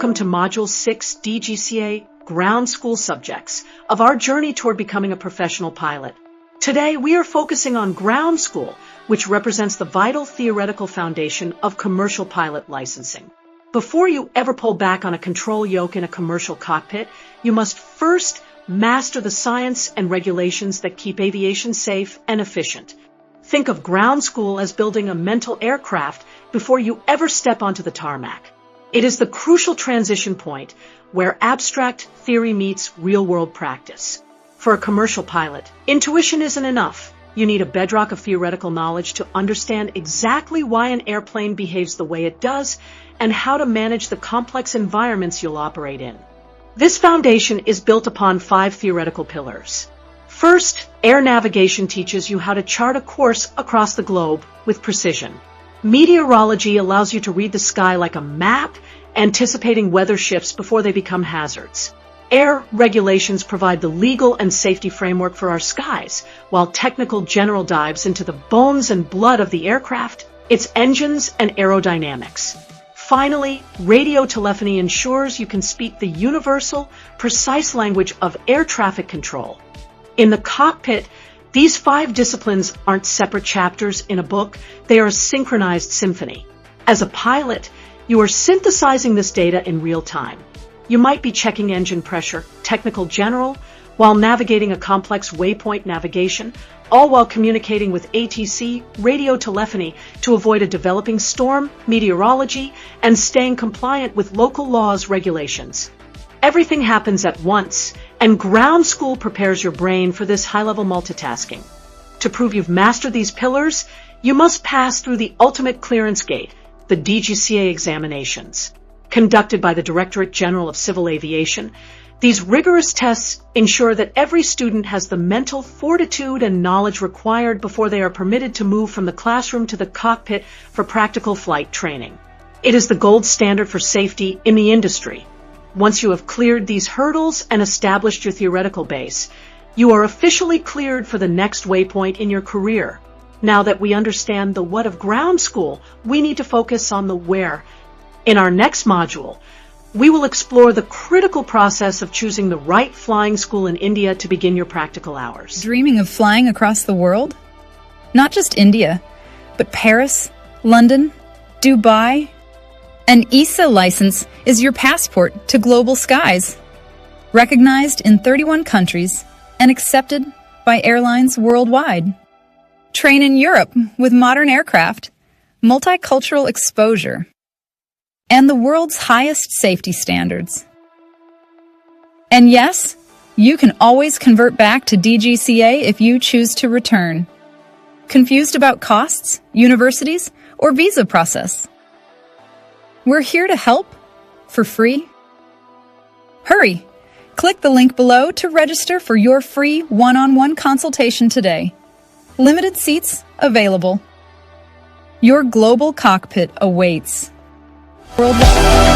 Welcome to Module 6 DGCA Ground School Subjects of our journey toward becoming a professional pilot. Today, we are focusing on ground school, which represents the vital theoretical foundation of commercial pilot licensing. Before you ever pull back on a control yoke in a commercial cockpit, you must first master the science and regulations that keep aviation safe and efficient. Think of ground school as building a mental aircraft before you ever step onto the tarmac. It is the crucial transition point where abstract theory meets real-world practice. For a commercial pilot, intuition isn't enough. You need a bedrock of theoretical knowledge to understand exactly why an airplane behaves the way it does and how to manage the complex environments you'll operate in. This foundation is built upon 5 theoretical pillars. First, air navigation teaches you how to chart a course across the globe with precision. Meteorology allows you to read the sky like a map, anticipating weather shifts before they become hazards. Air regulations provide the legal and safety framework for our skies, while technical general dives into the bones and blood of the aircraft, its engines and aerodynamics. Finally, radio telephony ensures you can speak the universal, precise language of air traffic control. In the cockpit, these 5 disciplines aren't separate chapters in a book, they are a synchronized symphony. As a pilot, you are synthesizing this data in real time. You might be checking engine pressure, technical general, while navigating a complex waypoint navigation, all while communicating with ATC, radio telephony, to avoid a developing storm, meteorology, and staying compliant with local laws regulations. Everything happens at once, and ground school prepares your brain for this high-level multitasking. To prove you've mastered these pillars, you must pass through the ultimate clearance gate, the DGCA examinations. Conducted by the Directorate General of Civil Aviation, these rigorous tests ensure that every student has the mental fortitude and knowledge required before they are permitted to move from the classroom to the cockpit for practical flight training. It is the gold standard for safety in the industry. Once you have cleared these hurdles and established your theoretical base, you are officially cleared for the next waypoint in your career. Now that we understand the what of ground school, we need to focus on the where. In our next module, we will explore the critical process of choosing the right flying school in India to begin your practical hours. Dreaming of flying across the world? Not just India, but Paris, London, Dubai. An EASA license is your passport to global skies. Recognized in 31 countries and accepted by airlines worldwide. Train in Europe with modern aircraft, multicultural exposure, and the world's highest safety standards. And yes, you can always convert back to DGCA if you choose to return. Confused about costs, universities, or visa process? We're here to help for free. Hurry! Click the link below to register for your free one-on-one consultation today. Limited seats available. Your global cockpit awaits. Worldwide.